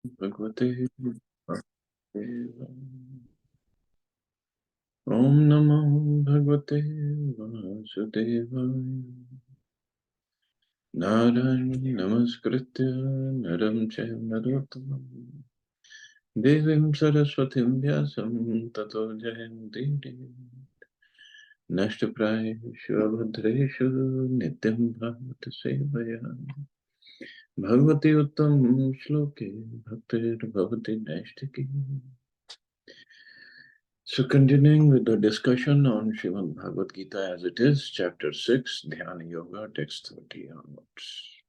Bhagavate Vasudevaya. Om Namo Bhagavate Vasudevaya. Narayana Namaskritya Naram Chaiva Narottamam Devim Saraswatim Vyasam Tato Jayanti Nashtaprayeshu Abhadreshu Nityam Bhagavata Sevaya Bhagavati Uttam Shloke Bhaktir Bhavati Naishtaki. So continuing with the discussion on Srimad Bhagavad Gita as it is, chapter 6, Dhyana Yoga, text 30 onwards.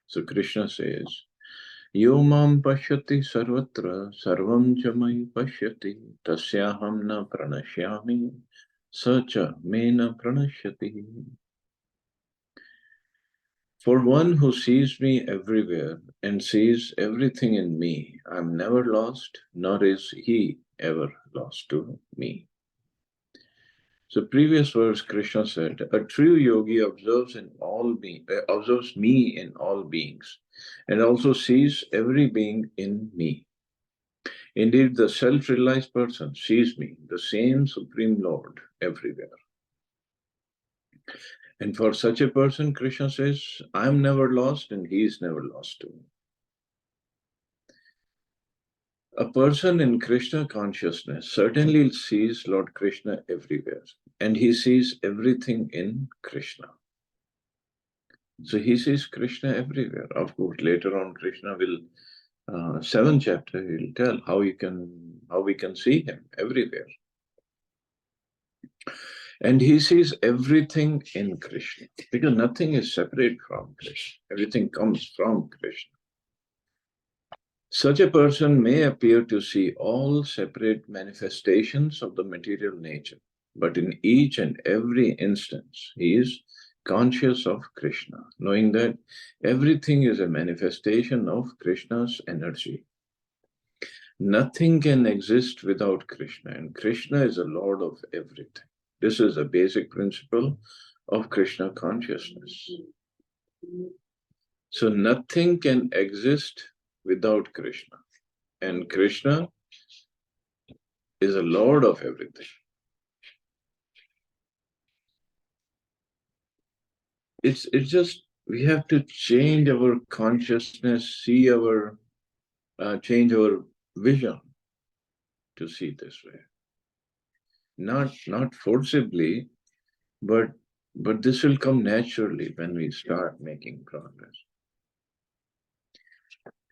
So Krishna says, Yo mam pashyati sarvatra sarvam cha mai pashyati tasyaham na pranashyami sacha me na pranashyati. For one who sees me everywhere and sees everything in me, I am never lost, nor is he ever lost to me. So previous verse Krishna said, a true yogi observes me in all beings and also sees every being in me. Indeed, the self-realized person sees me, the same Supreme Lord, everywhere. And for such a person, Krishna says, I am never lost and he is never lost to me. A person in Krishna consciousness certainly sees Lord Krishna everywhere, and he sees everything in Krishna. So he sees Krishna everywhere. Of course, later on, Krishna will, 7th chapter, he will tell how we can see him everywhere. And he sees everything in Krishna, because nothing is separate from Krishna. Everything comes from Krishna. Such a person may appear to see all separate manifestations of the material nature, but in each and every instance, he is conscious of Krishna, knowing that everything is a manifestation of Krishna's energy. Nothing can exist without Krishna, and Krishna is the Lord of everything. This is a basic principle of Krishna consciousness. So nothing can exist without Krishna, and Krishna is a Lord of everything. It's just we have to change our consciousness, change our vision to see this way. Not forcibly, but this will come naturally when we start making progress.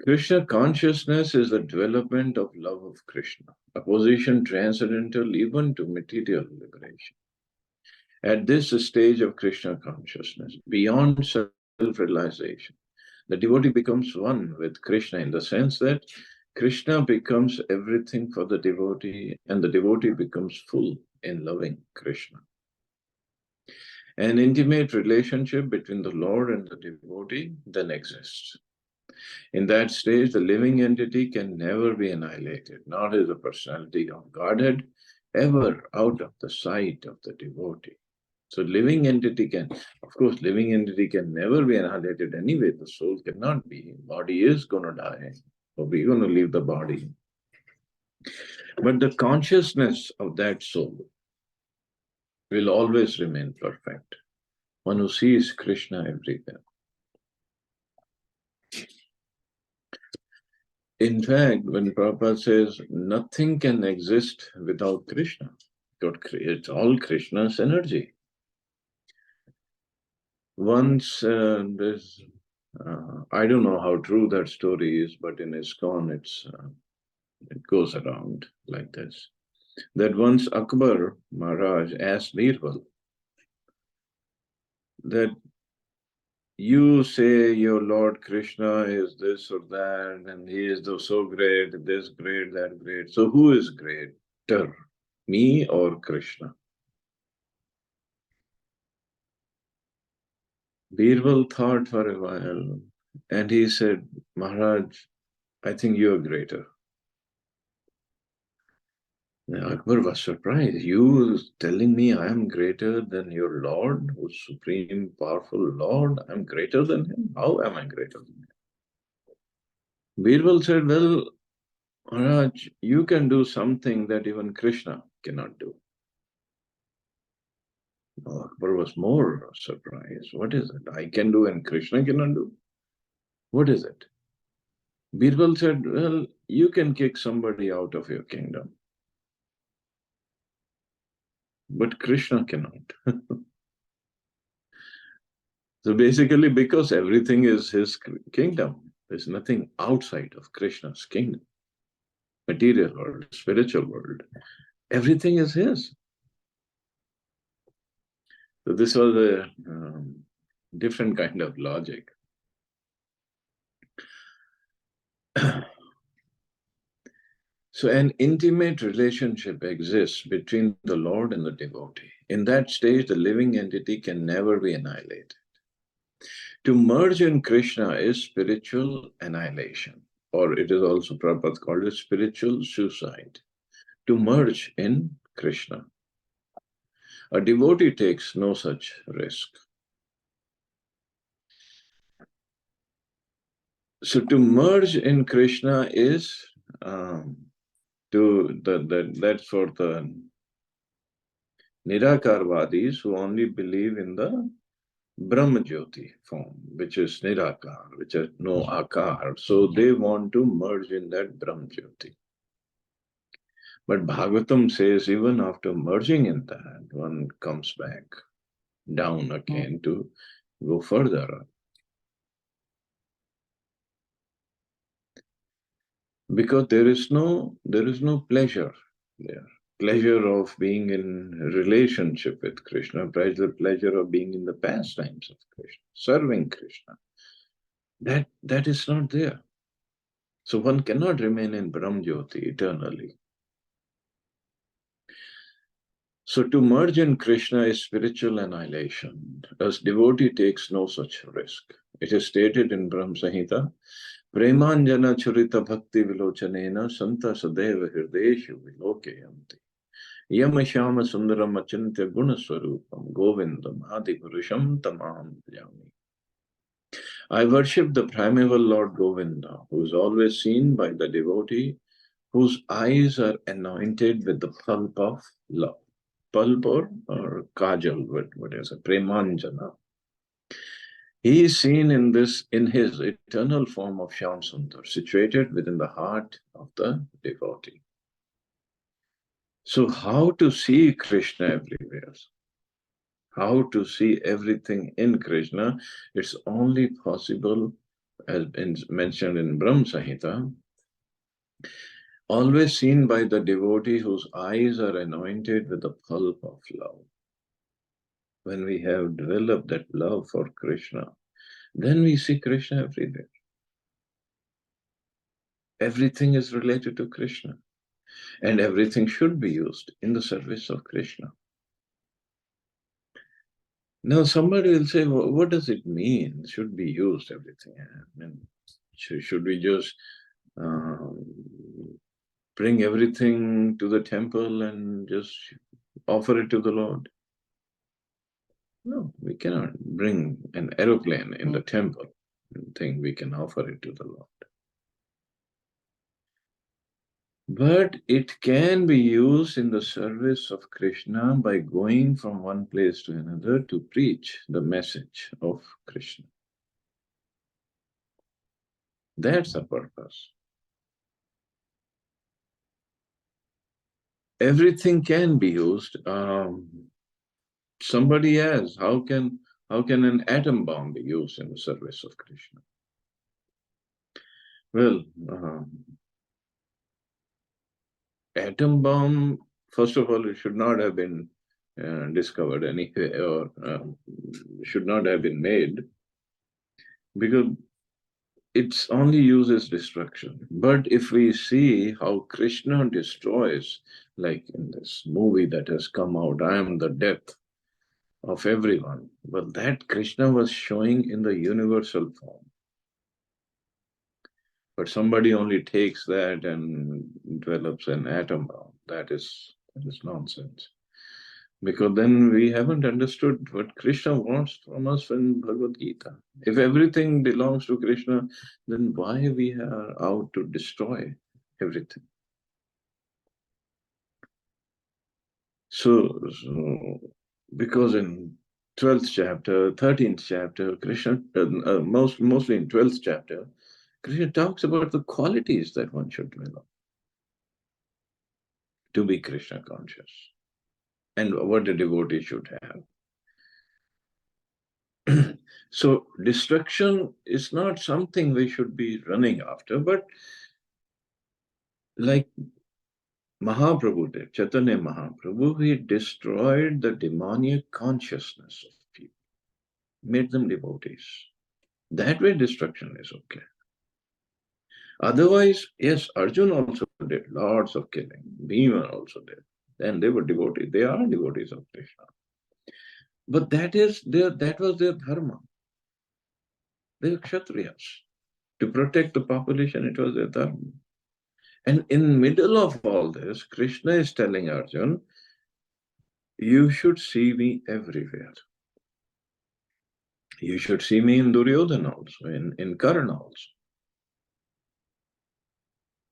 Krishna consciousness is the development of love of Krishna, a position transcendental even to material liberation. At this stage of Krishna consciousness, beyond self-realization, the devotee becomes one with Krishna in the sense that Krishna becomes everything for the devotee and the devotee becomes full in loving Krishna. An intimate relationship between the Lord and the devotee then exists. In that stage, the living entity can never be annihilated, nor is the personality of Godhead ever out of the sight of the devotee. So living entity can, of course, living entity can never be annihilated anyway. The soul cannot be. Body is going to die, or we're going to leave the body. But the consciousness of that soul will always remain perfect. One who sees Krishna everywhere. In fact, when Prabhupada says nothing can exist without Krishna, it's all Krishna's energy. Once I don't know how true that story is, but in ISKCON it goes around like this. That once Akbar Maharaj asked Birbal that you say your Lord Krishna is this or that, and he is so great, this great, that great. So who is greater, me or Krishna? Birbal thought for a while and he said, Maharaj, I think you are greater. Akbar was surprised. You telling me I am greater than your Lord, who's supreme, powerful Lord? I'm greater than him? How am I greater than him? Birbal said, well, Maharaj, you can do something that even Krishna cannot do. Akbar was more surprised. What is it? I can do and Krishna cannot do? What is it? Birbal said, well, you can kick somebody out of your kingdom, but Krishna cannot. So basically, because everything is his kingdom, there's nothing outside of Krishna's kingdom, material world, spiritual world. Everything is his. So this was a different kind of logic. So an intimate relationship exists between the Lord and the devotee. In that stage, the living entity can never be annihilated. To merge in Krishna is spiritual annihilation, or it is also Prabhupada called it spiritual suicide. To merge in Krishna. A devotee takes no such risk. So to merge in Krishna is that's for the Nirakarvadis who only believe in the Brahma Jyoti form, which is Nirakar, which has no Akar. So they want to merge in that Brahma Jyoti. But Bhagavatam says even after merging in that, one comes back down again to go further. Because there is no pleasure there. Pleasure of being in relationship with Krishna, pleasure of being in the pastimes of Krishna, serving Krishna. That is not there. So one cannot remain in Brahmjyoti eternally. So to merge in Krishna is spiritual annihilation. As devotee takes no such risk. It is stated in Brahma Samhita, Premanjana Churita Bhakti Vilochanena Santa Sadeva Hirdeshu Vilokayanti. Yama Shama Sundaram Achintya Gunaswarupam Govindam Adi Purusham Tamam Bhajami. I worship the primeval Lord Govinda, who is always seen by the devotee, whose eyes are anointed with the pulp of love. Pulp or kajal, what is it? Premanjana. He is seen in his eternal form of Shyam Sundar, situated within the heart of the devotee. So how to see Krishna everywhere? How to see everything in Krishna? It's only possible, as mentioned in Brahma Samhita, always seen by the devotee whose eyes are anointed with the pulp of love. When we have developed that love for Krishna, then we see Krishna everywhere. Everything is related to Krishna, and everything should be used in the service of Krishna. Now, somebody will say, well, what does it mean? Should be used, everything. I mean, should we just bring everything to the temple and just offer it to the Lord? No, we cannot bring an aeroplane in the temple and think we can offer it to the Lord. But it can be used in the service of Krishna by going from one place to another to preach the message of Krishna. That's the purpose. Everything can be used. Somebody asks, how can an atom bomb be used in the service of Krishna? Well, atom bomb, first of all, it should not have been discovered anyway, or should not have been made, because it's only uses destruction. But if we see how Krishna destroys, like in this movie that has come out, I am the death of everyone, well, that Krishna was showing in the universal form. But somebody only takes that and develops an atom bomb. That is nonsense. Because then we haven't understood what Krishna wants from us in Bhagavad Gita. If everything belongs to Krishna, then why we are out to destroy everything? So because in 12th chapter, 13th chapter, Krishna, mostly in 12th chapter, Krishna talks about the qualities that one should develop to be Krishna conscious and what the devotee should have. So destruction is not something we should be running after, but like Mahaprabhu did, Chaitanya Mahaprabhu, he destroyed the demoniac consciousness of people, made them devotees. That way destruction is okay. Otherwise, yes, Arjun also did lots of killing. Bhima also did. And they were devotees. They are devotees of Krishna. But that was their dharma. They were Kshatriyas. To protect the population, it was their dharma. And in middle of all this, Krishna is telling Arjun, you should see me everywhere. You should see me in Duryodhana also, in Karna also.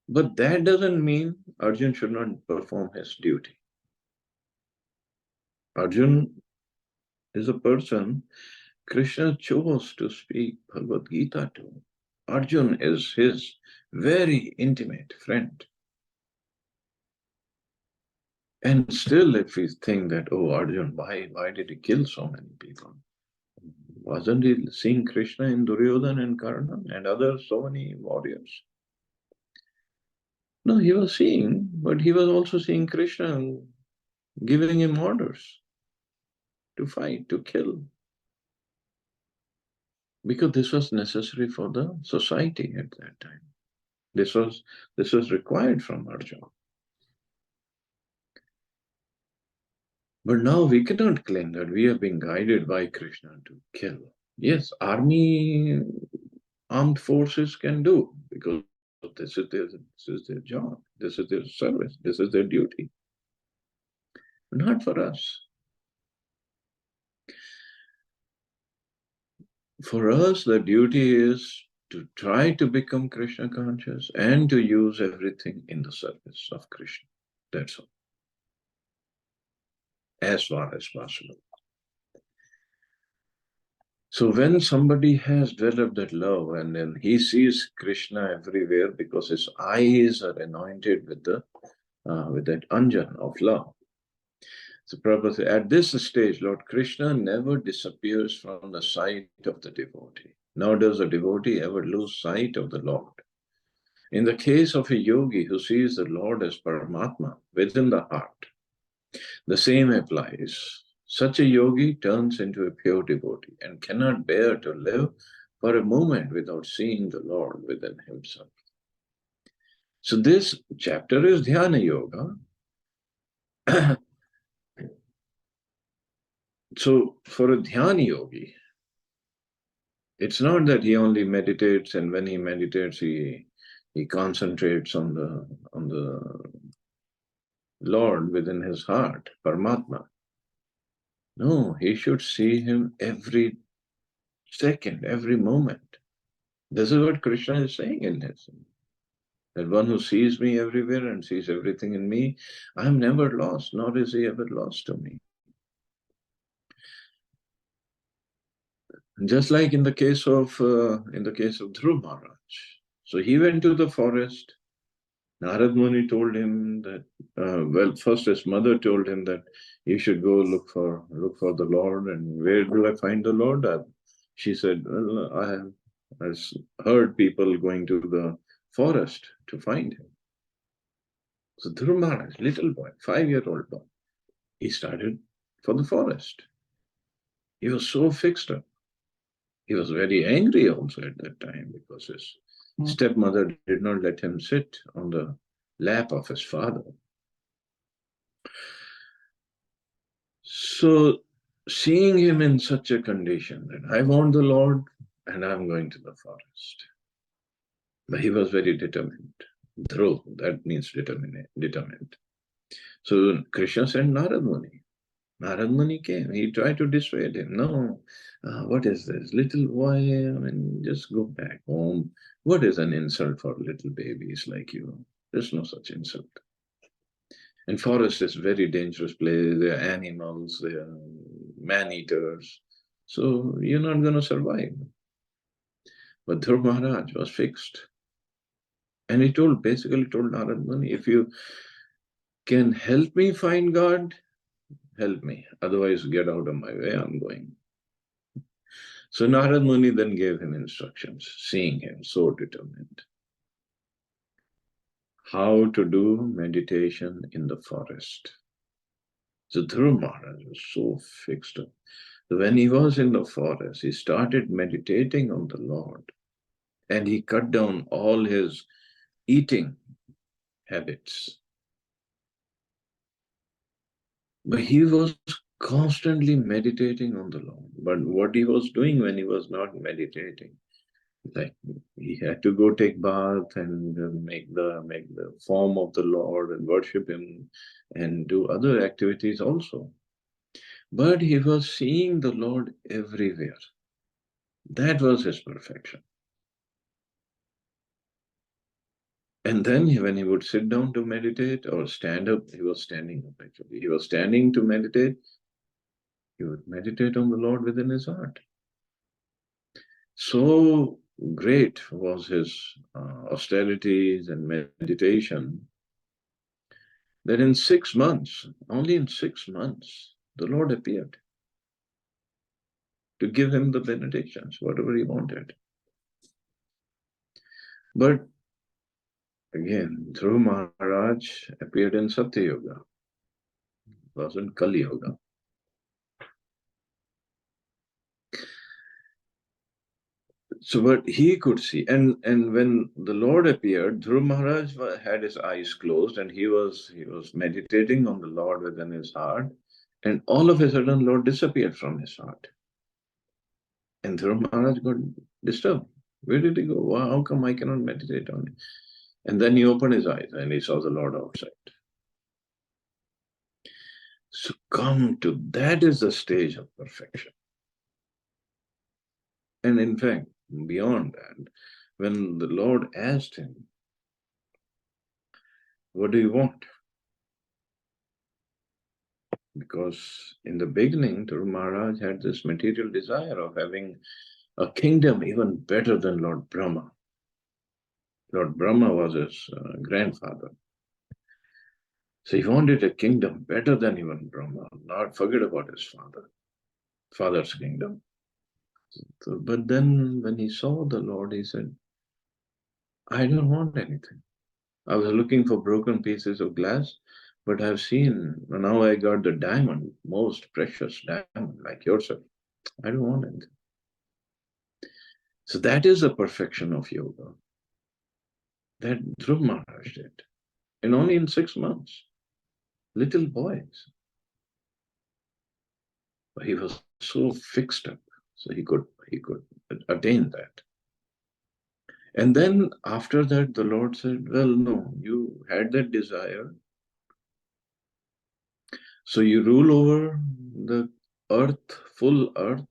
But that doesn't mean Arjun should not perform his duty. Arjun is a person Krishna chose to speak Bhagavad Gita to. Arjun is his very intimate friend. And still, if we think that, oh, Arjun, why did he kill so many people? Wasn't he seeing Krishna in Duryodhana and Karna and other so many warriors? No, he was seeing, but he was also seeing Krishna giving him orders to fight, to kill. Because this was necessary for the society at that time. This was required from Arjuna. But now we cannot claim that we are being guided by Krishna to kill. Yes, armed forces can do, because this is their job, this is their service, this is their duty. Not for us. For us, the duty is to try to become Krishna conscious and to use everything in the service of Krishna. That's all. As far as possible. So when somebody has developed that love and then he sees Krishna everywhere because his eyes are anointed with that anjan of love. So Prabhupada said, at this stage, Lord Krishna never disappears from the sight of the devotee. Nor does the devotee ever lose sight of the Lord. In the case of a yogi who sees the Lord as Paramatma within the heart, the same applies. Such a yogi turns into a pure devotee and cannot bear to live for a moment without seeing the Lord within himself. So this chapter is Dhyana Yoga. So for a Dhyana yogi, it's not that he only meditates, and when he meditates, he concentrates on the Lord within his heart, Paramatma. No, he should see him every second, every moment. This is what Krishna is saying in this. That one who sees me everywhere and sees everything in me, I am never lost, nor is he ever lost to me. Just like in the case of Dhruv Maharaj. So he went to the forest. Narad Muni told him that, first his mother told him that you should go look for the Lord. And where will I find the Lord? She said, well, I heard people going to the forest to find him. So Dhruv Maharaj, little boy, 5-year-old boy, he started for the forest. He was so fixed up. He was very angry also at that time because his stepmother did not let him sit on the lap of his father. So seeing him in such a condition that I want the Lord and I'm going to the forest. But he was very determined. Dhruv, that means determined. So Krishna sent Narad Muni. Narad Muni came. He tried to dissuade him. No, what is this? Little boy, I mean, just go back home. What is an insult for little babies like you? There's no such insult. And forest is very dangerous place. There are animals, there are man-eaters. So you're not going to survive. But Dhruv Maharaj was fixed. And he basically told Narad Muni, if you can help me find God, help me. Otherwise, get out of my way, I'm going. So Narad Muni then gave him instructions, seeing him so determined. How to do meditation in the forest. So Dhruv Maharaj was so fixed up. When he was in the forest, he started meditating on the Lord, and he cut down all his eating habits. But he was constantly meditating on the Lord. But what he was doing when he was not meditating, like he had to go take bath and make the form of the Lord and worship him and do other activities also. But he was seeing the Lord everywhere. That was his perfection. And then when he would sit down to meditate or stand up, he was standing up actually. He was standing to meditate. He would meditate on the Lord within his heart. So great was his austerities and meditation that in 6 months, only in 6 months, the Lord appeared to give him the benedictions, whatever he wanted. But again, Dhruv Maharaj appeared in Satya Yoga, wasn't Kali Yoga. So what he could see, and when the Lord appeared, Dhruv Maharaj had his eyes closed and he was meditating on the Lord within his heart, and all of a sudden Lord disappeared from his heart. And Dhruv Maharaj got disturbed. Where did he go? Wow, how come I cannot meditate on it? And then he opened his eyes and he saw the Lord outside. So that is the stage of perfection. And in fact, beyond that, when the Lord asked him, what do you want? Because in the beginning, Dhruv Maharaj had this material desire of having a kingdom even better than Lord Brahma. Lord Brahma was his grandfather. So he wanted a kingdom better than even Brahma, not forget about his father's kingdom. So, but then when he saw the Lord, he said, I don't want anything. I was looking for broken pieces of glass, but I've seen, now I got the diamond, most precious diamond like yourself. I don't want anything. So that is the perfection of yoga. That Dhruv Maharaj did. And only in 6 months. Little boys. But he was so fixed up, so he could attain that. And then after that, the Lord said, well, no, you had that desire. So you rule over the earth, full earth,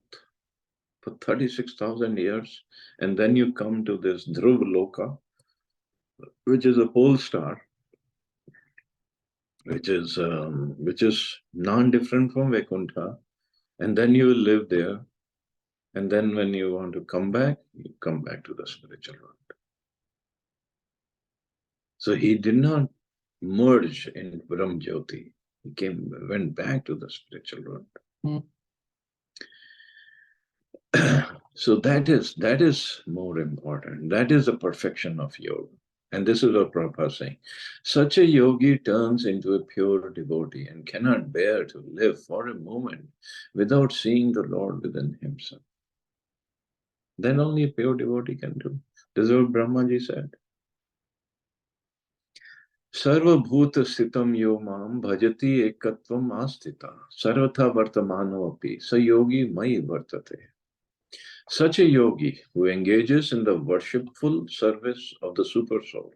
for 36,000 years. And then you come to this Dhruv Loka, which is a pole star, which is non-different from Vaikuntha. And then you will live there. And then when you want to come back, you come back to the spiritual world. So he did not merge in Brahm Jyoti. He went back to the spiritual world. So that is more important. That is the perfection of yoga. And this is what Prabhupada is saying. Such a yogi turns into a pure devotee and cannot bear to live for a moment without seeing the Lord within himself. Then only a pure devotee can do. This is what Brahmaji said. Sarvabhuta Sthitam Yo Mam Bhajati Ekatvam Astita Sarvatha Vartamano Api Sayogi Mai Vartate. Such a yogi who engages in the worshipful service of the Super Soul.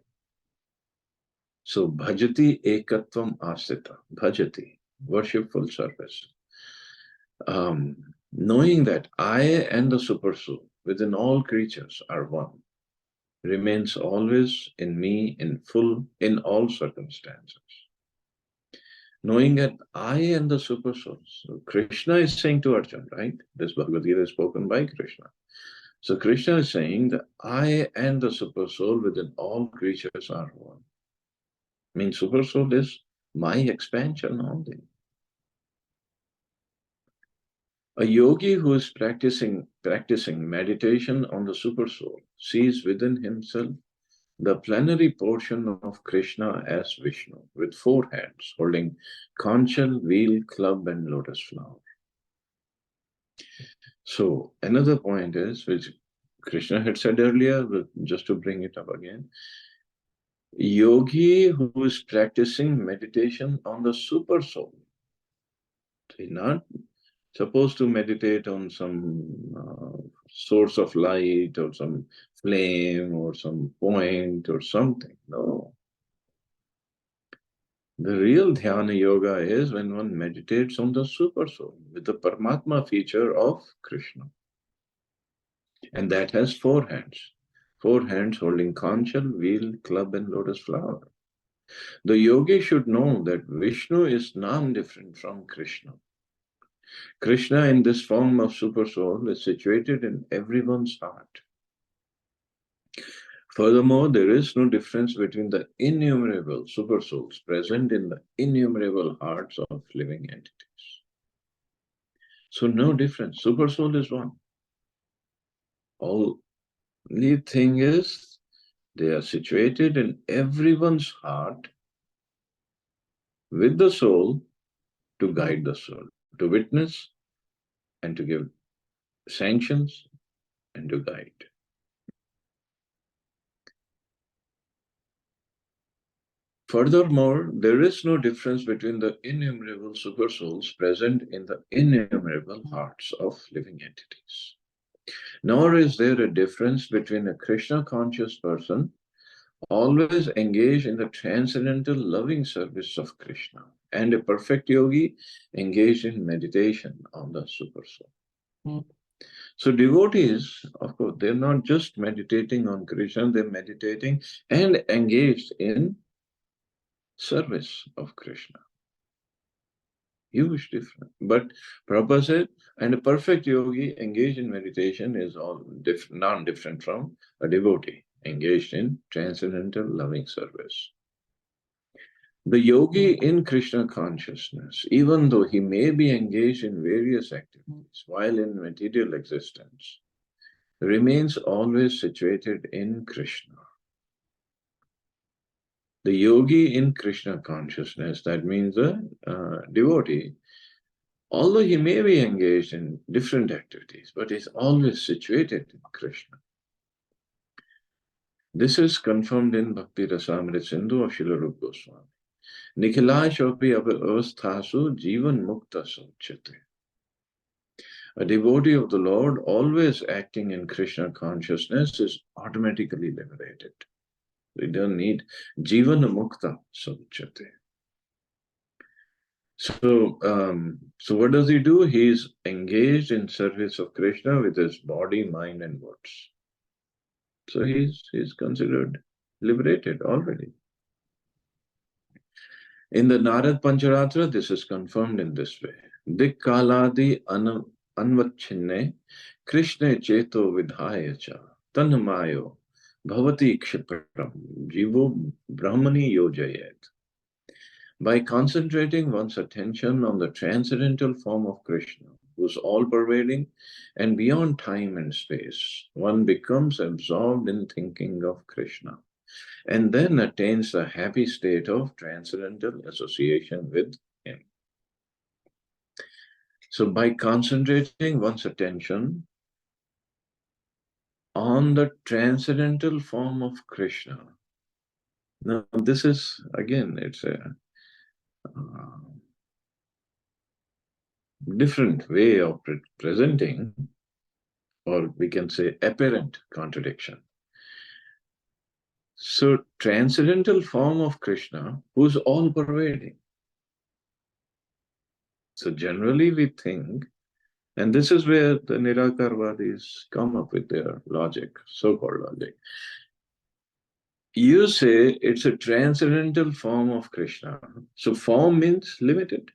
So Bhajati Ekatvam Astita. Bhajati, worshipful service. Knowing that I and the Supersoul within all creatures are one remains always in me in full in all circumstances. Knowing that I and the Supersoul. So Krishna is saying to Arjuna, right? This Bhagavad Gita is spoken by Krishna. So Krishna is saying that I and the Supersoul within all creatures are one. Means Supersoul is my expansion only. A yogi who is practicing meditation on the Supersoul sees within himself the plenary portion of Krishna as Vishnu, with four hands holding conch shell, wheel, club, and lotus flower. So another point is, which Krishna had said earlier, but just to bring it up again, yogi who is practicing meditation on the Supersoul, he's not supposed to meditate on some source of light or some flame or some point or something. No. The real dhyana yoga is when one meditates on the Supersoul with the Paramatma feature of Krishna. And that has four hands holding conch shell, wheel, club, and lotus flower. The yogi should know that Vishnu is non-different from Krishna. Krishna in this form of Supersoul is situated in everyone's heart. Furthermore, there is no difference between the innumerable Supersouls present in the innumerable hearts of living entities. So no difference. Supersoul is one. Only thing is, they are situated in everyone's heart with the soul to guide the soul, to witness and to give sanctions and to guide. Furthermore, there is no difference between the innumerable supersouls present in the innumerable hearts of living entities. Nor is there a difference between a Krishna conscious person always engaged in the transcendental loving service of Krishna and a perfect yogi engaged in meditation on the Supersoul. So devotees, of course, they're not just meditating on Krishna, they're meditating and engaged in service of Krishna. Huge difference. But Prabhupada said, and a perfect yogi engaged in meditation is all non-different from a devotee engaged in transcendental loving service. The yogi in Krishna consciousness, even though he may be engaged in various activities while in material existence, remains always situated in Krishna. The yogi in Krishna consciousness, that means a devotee, although he may be engaged in different activities, but is always situated in Krishna. This is confirmed in Bhakti Rasamrita Sindhu of Srila Rupa Goswami. Nikhilashopi avasthasu jivan mukta sauchyate. A devotee of the Lord, always acting in Krishna consciousness, is automatically liberated. We don't need jivana mukta sauchyate. So what does he do? He is engaged in service of Krishna with his body, mind, and words. So he's considered liberated already. In the Narad Pancharatra, this is confirmed in this way. Dikkaladi anvachinne Krishna cheto vidhaya cha tanmayo bhavati kshipram jivo brahmani yojayet. By concentrating one's attention on the transcendental form of Krishna, who's all-pervading and beyond time and space, one becomes absorbed in thinking of Krishna and then attains the happy state of transcendental association with him. So by concentrating one's attention on the transcendental form of Krishna, now this is, again, it's a different way of presenting, or we can say apparent contradiction. So transcendental form of Krishna, who's all-pervading. So generally we think And this is where the Nirakarvadis come up with their logic, so-called logic. You say it's a transcendental form of Krishna. So form means limited.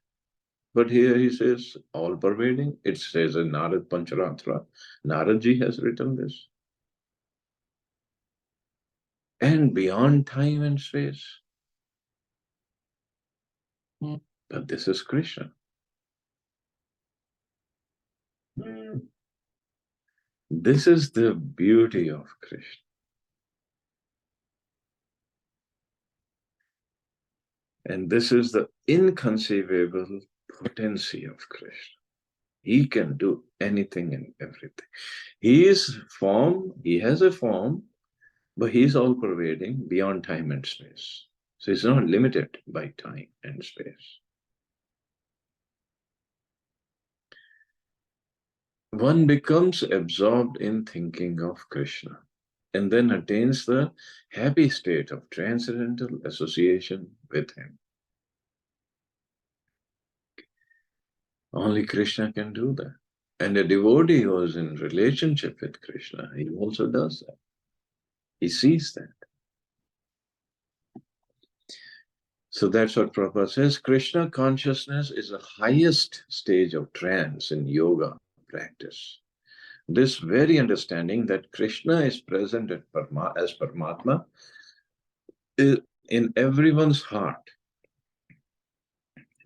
But here he says all-pervading. It says in Narad Pancharatra. Naradji has written this. And beyond time and space. But this is Krishna. This is the beauty of Krishna. And this is the inconceivable potency of Krishna. He can do anything and everything. He is form, he has a form, but he's all pervading beyond time and space. So he's not limited by time and space. One becomes absorbed in thinking of Krishna and then attains the happy state of transcendental association with him. Only Krishna can do that. And a devotee who is in relationship with Krishna, he also does that. He sees that. So that's what Prabhupada says. Krishna consciousness is the highest stage of trance in yoga practice. This very understanding that Krishna is present as Paramatma in everyone's heart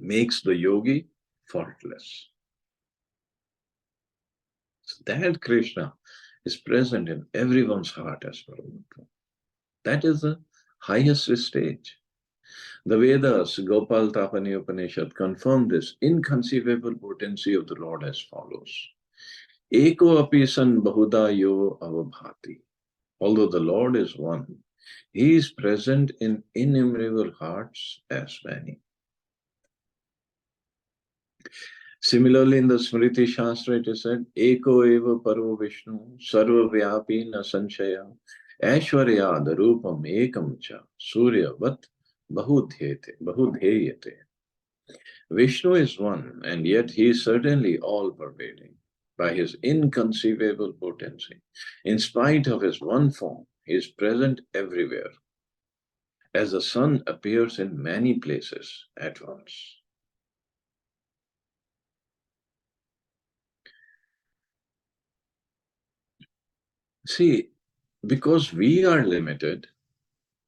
makes the yogi faultless. So that Krishna is present in everyone's heart as Paramatma. That is the highest stage. The Vedas, Gopal Tapani Upanishad, confirm this inconceivable potency of the Lord as follows. Eko api san bahuda yo avabhati. Although the Lord is one, he is present in innumerable hearts as many. Similarly, in the Smriti Shastra, it is said, Eko eva paro Vishnu, sarva vyapi na sanshaya, aishwaryad rupam ekam cha, surya vat bahudheyate. Vishnu is one, and yet he is certainly all-pervading by his inconceivable potency. In spite of his one form, he is present everywhere, as the sun appears in many places at once. See, because we are limited,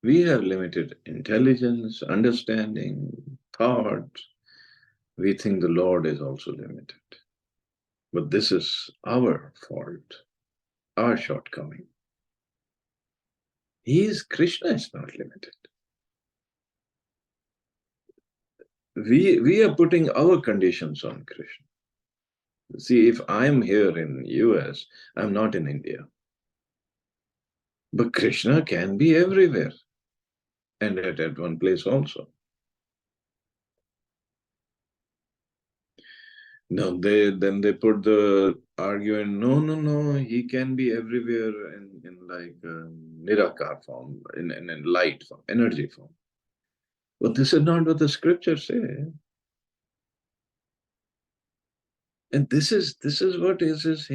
we have limited intelligence, understanding, thought. We think the Lord is also limited. But this is our fault, our shortcoming. Krishna is not limited. We are putting our conditions on Krishna. See, if I'm here in US, I'm not in India. But Krishna can be everywhere and at one place also. No, then they put the argument, no, he can be everywhere in like Nirakar form, in light form, energy form. But this is not what the scriptures say. And this is what is his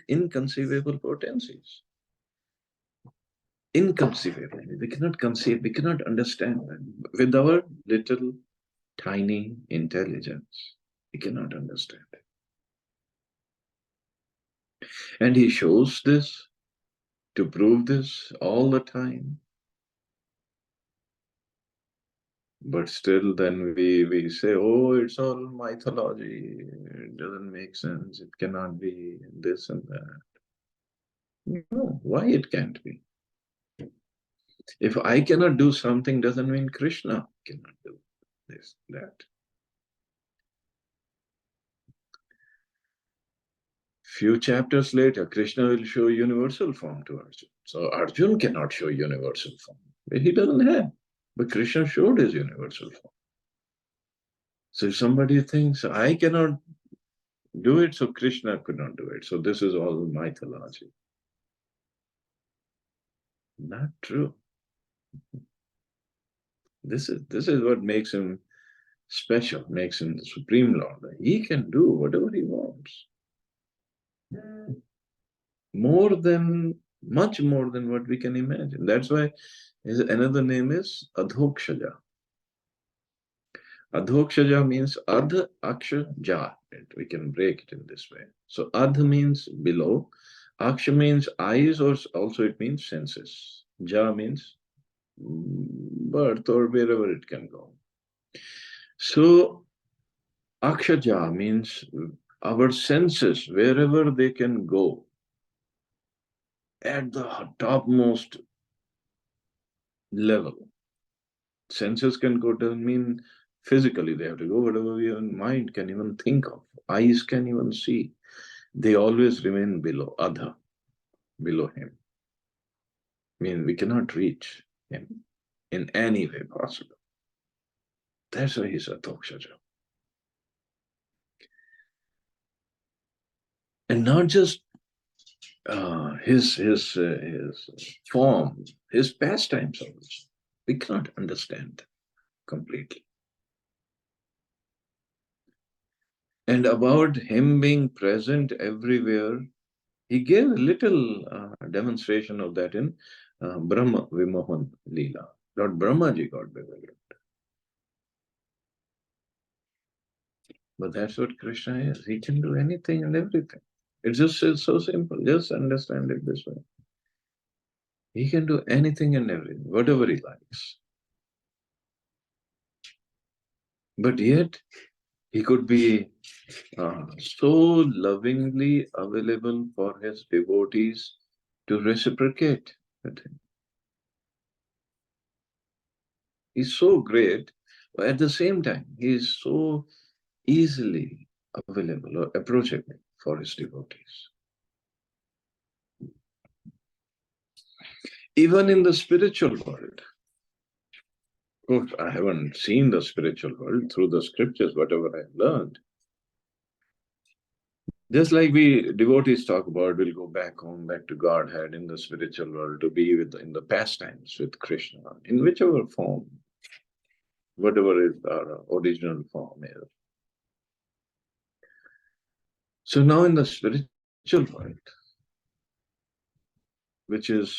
inconceivable potencies. Inconceivable. We cannot conceive, we cannot understand that. With our little tiny intelligence, we cannot understand it. And he shows this to prove this all the time. But still then we say, oh, it's all mythology. It doesn't make sense. It cannot be this and that. No, why it can't be? If I cannot do something, doesn't mean Krishna cannot do this, that. Few chapters later, Krishna will show universal form to Arjuna. So Arjuna cannot show universal form. He doesn't have. But Krishna showed his universal form. So if somebody thinks, I cannot do it, so Krishna could not do it. So this is all mythology. Not true. This is what makes him special, makes him the Supreme Lord. He can do whatever he wants. Much more than what we can imagine. That's why another name is Adhokshaja. Adhokshaja means Adh Aksha Ja. We can break it in this way. So Adh means below, Aksha means eyes, or also it means senses. Ja means birth or wherever it can go. So Akshaja means our senses, wherever they can go, at the topmost level. Senses can go, doesn't mean physically they have to go, whatever your mind can even think of, eyes can even see. They always remain below, Adha, below him. I mean, we cannot reach him in any way possible. That's why he's a Adhokshaja. And not just his form, his pastimes also. We cannot understand completely. And about him being present everywhere, he gave a little demonstration of that in Brahma Vimohan Leela. Lord Brahmaji got bewildered. But that's what Krishna is. He can do anything and everything. It's so simple. Just understand it this way. He can do anything and everything, whatever he likes. But yet, he could be so lovingly available for his devotees to reciprocate with him. He's so great, but at the same time, he is so easily available or approachable for his devotees. Even in the spiritual world, of course, I haven't seen the spiritual world through the scriptures, whatever I've learned. Just like we devotees talk about, we'll go back home, back to Godhead in the spiritual world to be in the pastimes with Krishna, in whichever form, whatever is our original form is. So now in the spiritual world, which is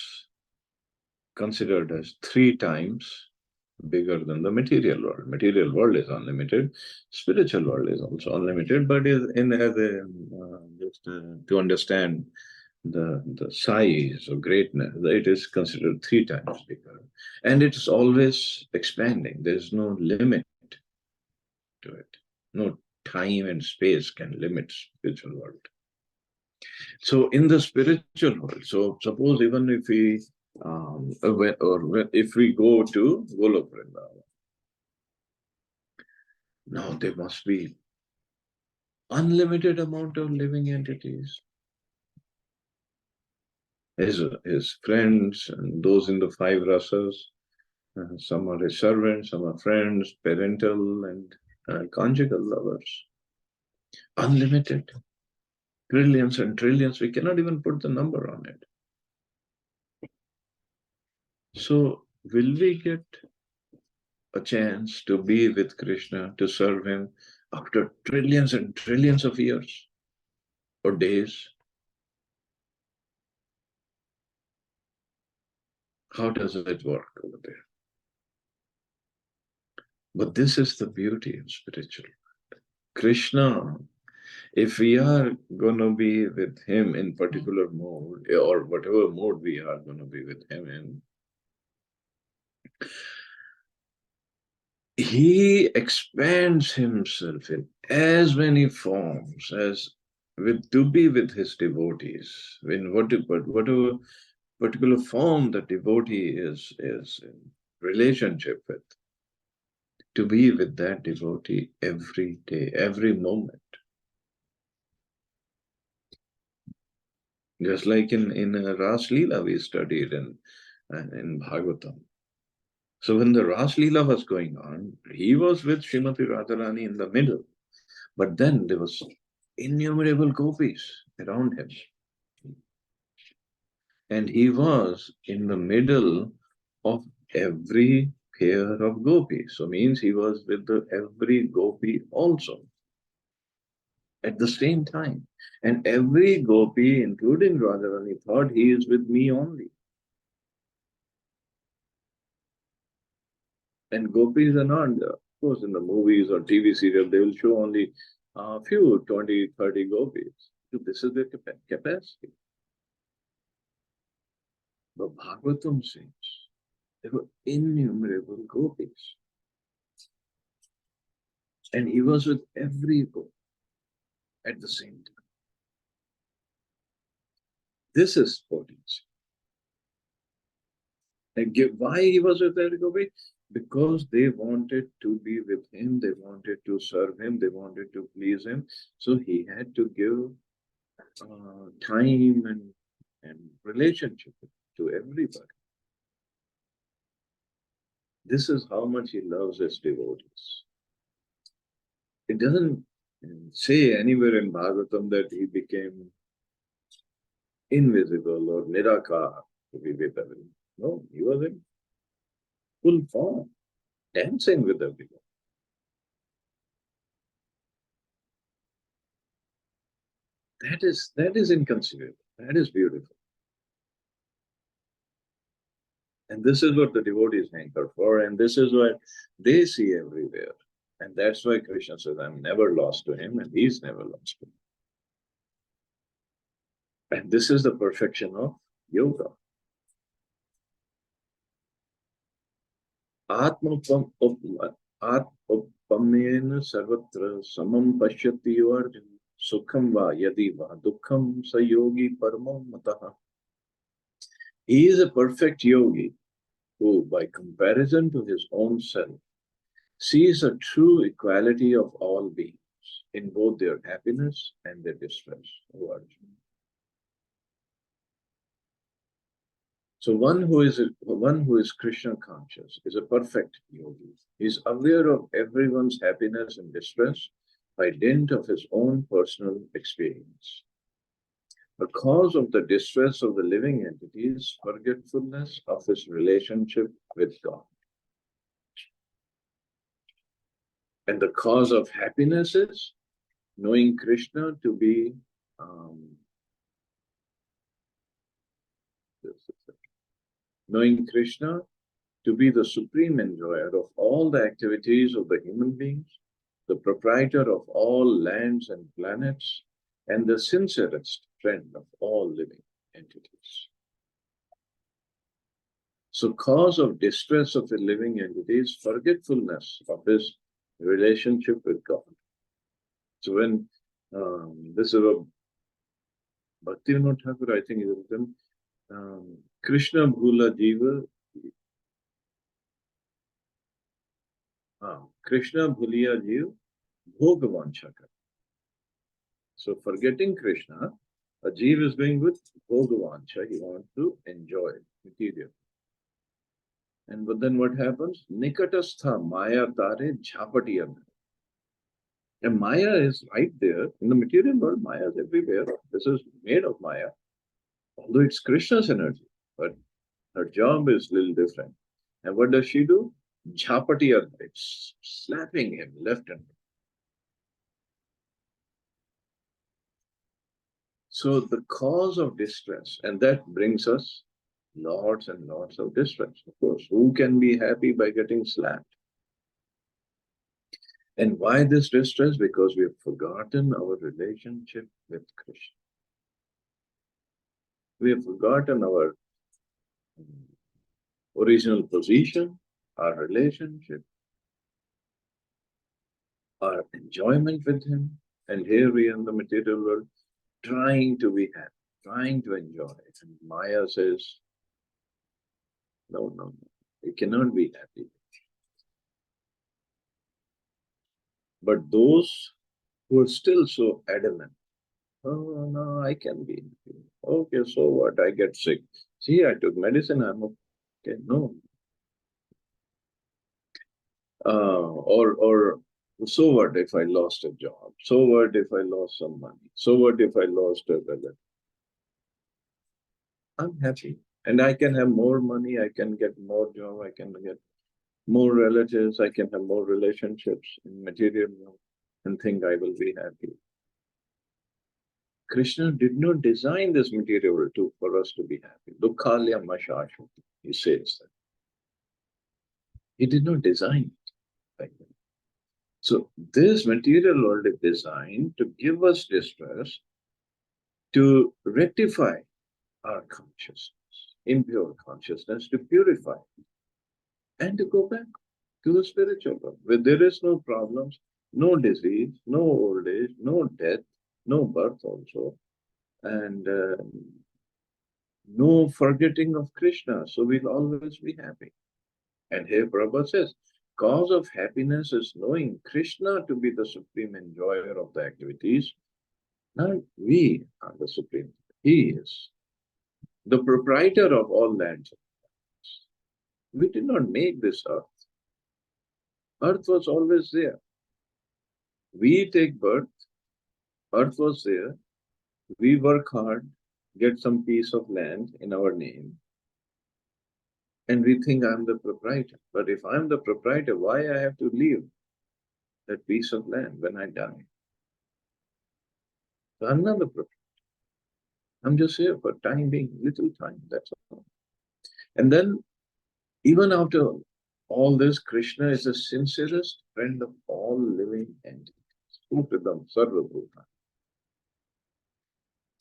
considered as 3 times bigger than the material world. Material world is unlimited. Spiritual world is also unlimited, but is in as a just to understand the size or greatness, it is considered 3 times bigger, and it is always expanding. There is no limit to it. No time and space can limit spiritual world. So in the spiritual world, so suppose even if we if we go to Golok Vrindavan, now there must be unlimited amount of living entities. His friends and those in the 5 rasas, some are his servants, some are friends, parental and conjugal lovers. Unlimited. Trillions and trillions, we cannot even put the number on it. So will we get a chance to be with Krishna, to serve him after trillions and trillions of years or days? How does it work over there? But this is the beauty of spiritual. Krishna, if we are going to be with him in particular mode, or whatever mode we are going to be with him in, he expands himself in as many forms as to be with his devotees. In whatever particular form the devotee is in relationship with, to be with that devotee every day, every moment. Just like in Ras Leela we studied in Bhagavatam. So when the Ras Leela was going on, he was with Srimati Radharani in the middle. But then there was innumerable gopis around him. And he was in the middle of every pair of gopis. So means he was with every gopi also. at the same time. And every gopi, including Radharani, thought he is with me only. And gopis are not, of course, in the movies or TV serial, they will show only a few, 20, 30 gopis. So this is their capacity. But Bhagavatam says there were innumerable gopis. And he was with every gopi at the same time. This is potency. And why he was with every gopi? Because they wanted to be with him, they wanted to serve him, they wanted to please him. So he had to give time and relationship to everybody. This is how much he loves his devotees. It doesn't say anywhere in Bhagavatam that he became invisible or nirakar to be with everyone. No, he was in full form, dancing with everyone. That is inconceivable. That is beautiful. And this is what the devotees hanker for, and this is what they see everywhere. And that's why Krishna says, I'm never lost to him, and he's never lost to me. And this is the perfection of yoga. Atmapamena sarvatra samam pashyati arjuna sukham va yadi va dukkham sayogi paramam mataha. He is a perfect yogi who, by comparison to his own self, sees a true equality of all beings in both their happiness and their distress. O Arjuna. So one who is Krishna conscious is a perfect yogi. He is aware of everyone's happiness and distress by dint of his own personal experience. The cause of the distress of the living entity is forgetfulness of his relationship with God. And the cause of happiness is knowing Krishna to be the supreme enjoyer of all the activities of the human beings, the proprietor of all lands and planets, and the sincerest friend of all living entities. So cause of distress of the living entity is forgetfulness of his relationship with God. So when this is a Bhaktivinoda Thakur, I think is written, Krishna Bhula Jiva, Krishna Bhuliya Jiva, Bhogavansha. So forgetting Krishna, a Jiva is going with Bhogavansha, he wants to enjoy material. But then what happens? Nikatastha Maya Tare Jhapatiyam. And Maya is right there. In the material world, Maya is everywhere. This is made of Maya. Although it's Krishna's energy, but her job is a little different. And what does she do? Jhapatiyam. It's slapping him left and right. So the cause of distress, and that brings us lots and lots of distress. Of course, who can be happy by getting slapped? And why this distress? Because we have forgotten our relationship with Krishna. We have forgotten our original position, our relationship, our enjoyment with him. And here we are in the material world, trying to be happy, trying to enjoy it. And Maya says, no, you cannot be happy. But those who are still so adamant, oh, no, I can be happy. Okay, so what? I get sick. See, I took medicine, I'm okay. No. Or so what if I lost a job? So what if I lost some money? So what if I lost a relative? I'm happy. And I can have more money, I can get more job, I can get more relatives, I can have more relationships in material world and think I will be happy. Krishna did not design this material world for us to be happy. Dukhalya mashashvati, he says that. He did not design it like that. So this material world is designed to give us distress, to rectify our consciousness, impure consciousness, to purify and to go back to the spiritual world, where there is no problems, no disease, no old age, no death, no birth also, and no forgetting of Krishna. So we'll always be happy. And here Prabhupada says, cause of happiness is knowing Krishna to be the supreme enjoyer of the activities. Not we are the supreme. He is the proprietor of all lands. We did not make this earth. Earth was always there. We take birth, earth was there. We work hard, get some piece of land in our name, and we think I'm the proprietor. But if I'm the proprietor, why I have to leave that piece of land when I die? So I'm not the proprietor. I'm just here for time being, little time, that's all. And then, even after all this, Krishna is the sincerest friend of all living entities. Bhutadam Sarva Bhuta.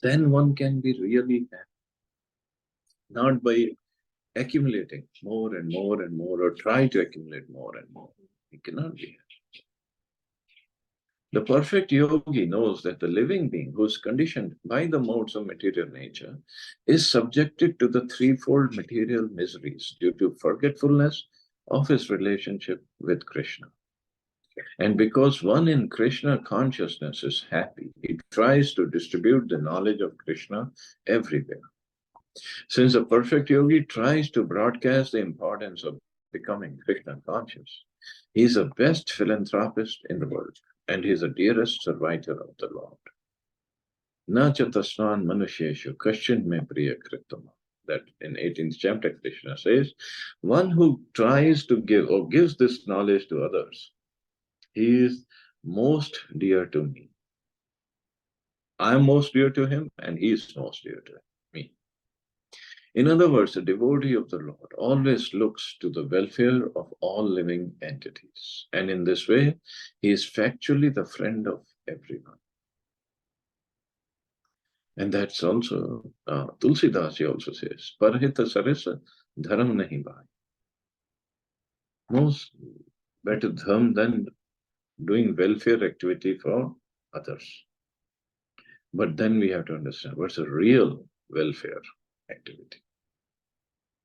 Then one can be really happy, not by accumulating more and more and more, or try to accumulate more and more. He cannot be happy. The perfect yogi knows that the living being who is conditioned by the modes of material nature is subjected to the threefold material miseries due to forgetfulness of his relationship with Krishna. And because one in Krishna consciousness is happy, he tries to distribute the knowledge of Krishna everywhere. Since a perfect yogi tries to broadcast the importance of becoming Krishna conscious, he is the best philanthropist in the world, and he is the dearest servitor of the Lord. Na chatasman manusheshu kashin me priya kritama. That in 18th chapter, Krishna says, one who tries to give or gives this knowledge to others, he is most dear to me. I am most dear to him, and he is most dear to me. In other words, the devotee of the Lord always looks to the welfare of all living entities. And in this way, he is factually the friend of everyone. And that's also, Tulsidasi also says, Parhita Sarasa Dharam Nahi Bhai. Most better dharma than doing welfare activity for others. But then we have to understand what's a real welfare activity.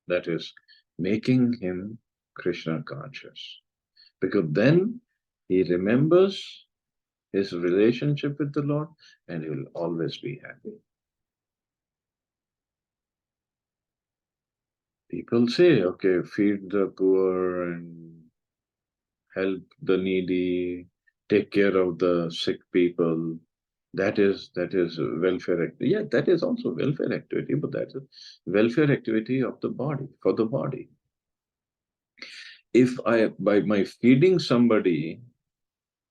That is making him Krishna conscious. Because then he remembers his relationship with the Lord and he will always be happy. People say, okay, feed the poor and help the needy, take care of the sick people. That is welfare activity. Yeah, that is also welfare activity, but that's a welfare activity of the body, for the body. If by my feeding somebody,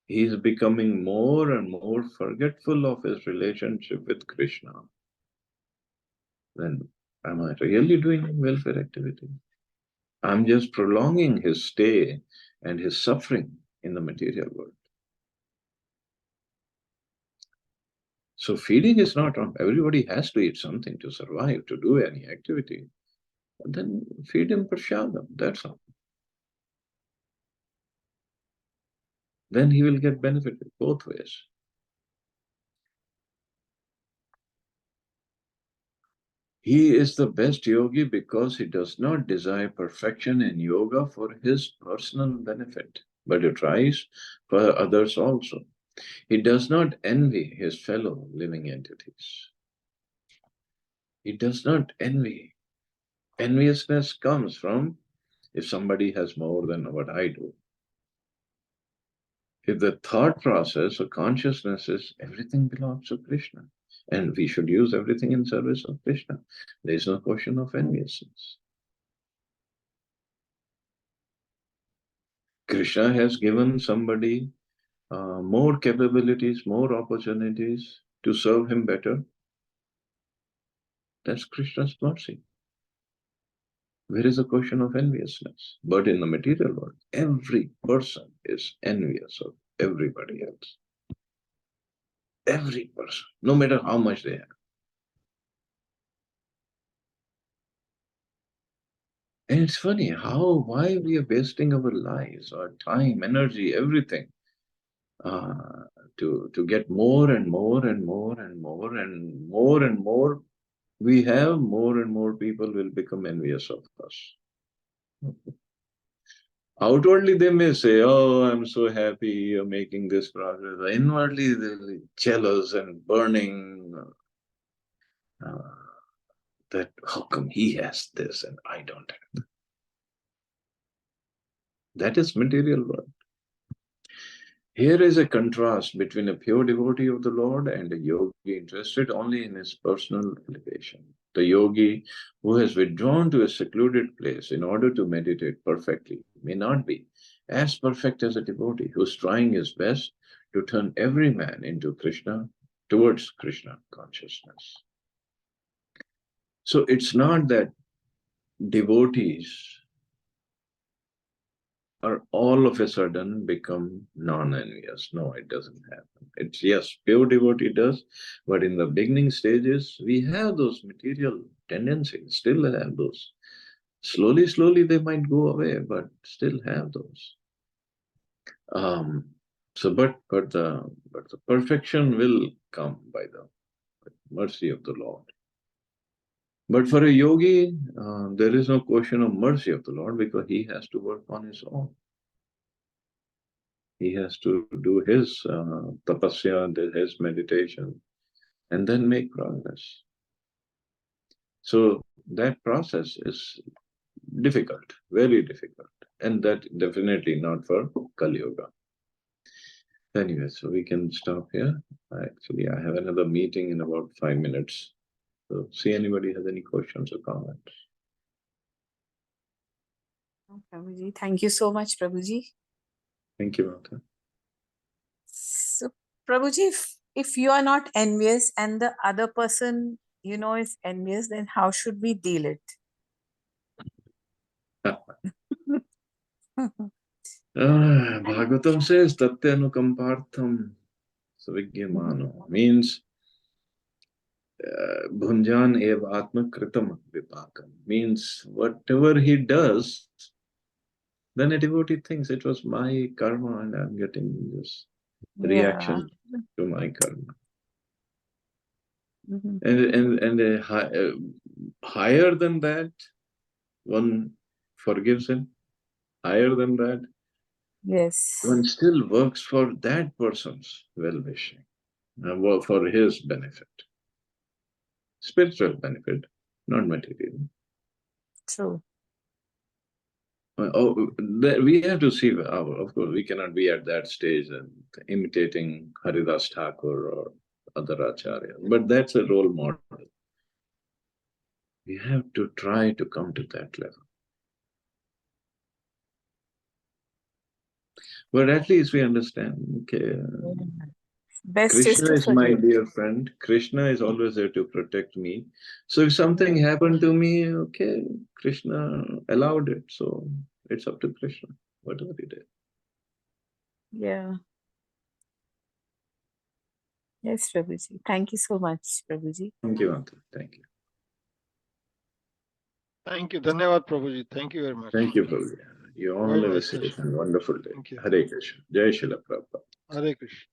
he is becoming more and more forgetful of his relationship with Krishna, then am I really doing welfare activity? I'm just prolonging his stay and his suffering in the material world. So feeding is not wrong. Everybody has to eat something to survive, to do any activity. But then feed him prashadam, that's all. Then he will get benefited both ways. He is the best yogi because he does not desire perfection in yoga for his personal benefit, but he tries for others also. He does not envy his fellow living entities. He does not envy. Enviousness comes from if somebody has more than what I do. If the thought process or consciousness is everything belongs to Krishna, and we should use everything in service of Krishna, there is no question of enviousness. Krishna has given somebody more capabilities, more opportunities, to serve him better, that's Krishna's mercy. Where is a question of enviousness? But in the material world, every person is envious of everybody else. Every person, no matter how much they have. And it's funny why we are wasting our lives, our time, energy, everything, to get more and more and more and more and more and more we have, more and more people will become envious of us. Outwardly, they may say, "Oh, I'm so happy you're making this progress." Inwardly, they'll be jealous and burning. That how come he has this and I don't have that? That is material world. Here is a contrast between a pure devotee of the Lord and a yogi interested only in his personal elevation. The yogi who has withdrawn to a secluded place in order to meditate perfectly may not be as perfect as a devotee who is trying his best to turn every man into Krishna, towards Krishna consciousness. So it's not that devotees are all of a sudden become non-envious. No, it doesn't happen. It's, yes, pure devotee does, but in the beginning stages, we have those material tendencies, still have those. Slowly, slowly they might go away, but still have those. But the perfection will come by the mercy of the Lord. But for a yogi, there is no question of mercy of the Lord because he has to work on his own. He has to do his tapasya, his meditation, and then make progress. So that process is difficult, very difficult, and that definitely not for Kali Yuga. Anyway, so we can stop here. Actually, I have another meeting in about 5 minutes. So, see anybody has any questions or comments? Prabhuji, thank you so much, Prabhuji. Thank you, Mata. So, Prabhuji, if you are not envious and the other person, is envious, then how should we deal it? Bhagavatam says, Tatyanukampartham Savigyamano, means Bhunjan ev Atma Kritam Vipakam, means whatever he does, then a devotee thinks it was my karma and I'm getting this reaction to my karma. And higher than that, one forgives him. Higher than that, yes, one still works for that person's well-wishing, for his benefit. Spiritual benefit, not material. True. We have to see, of course, we cannot be at that stage and imitating Haridas Thakur or other Acharya, but that's a role model. We have to try to come to that level. But at least we understand, okay, Krishna is my dear friend. Krishna is always there to protect me. So if something happened to me, okay, Krishna allowed it. So it's up to Krishna, whatever he did. Yeah. Yes, Prabhuji. Thank you so much, Prabhuji. Thank you, Anta. Thank you. Thank you. Dhanyavad, Prabhuji. Thank you very much. Thank you, Prabhuji. You all have a safe and wonderful day. Thank you. Hare Krishna. Jai Srila Prabhupada. Hare Krishna.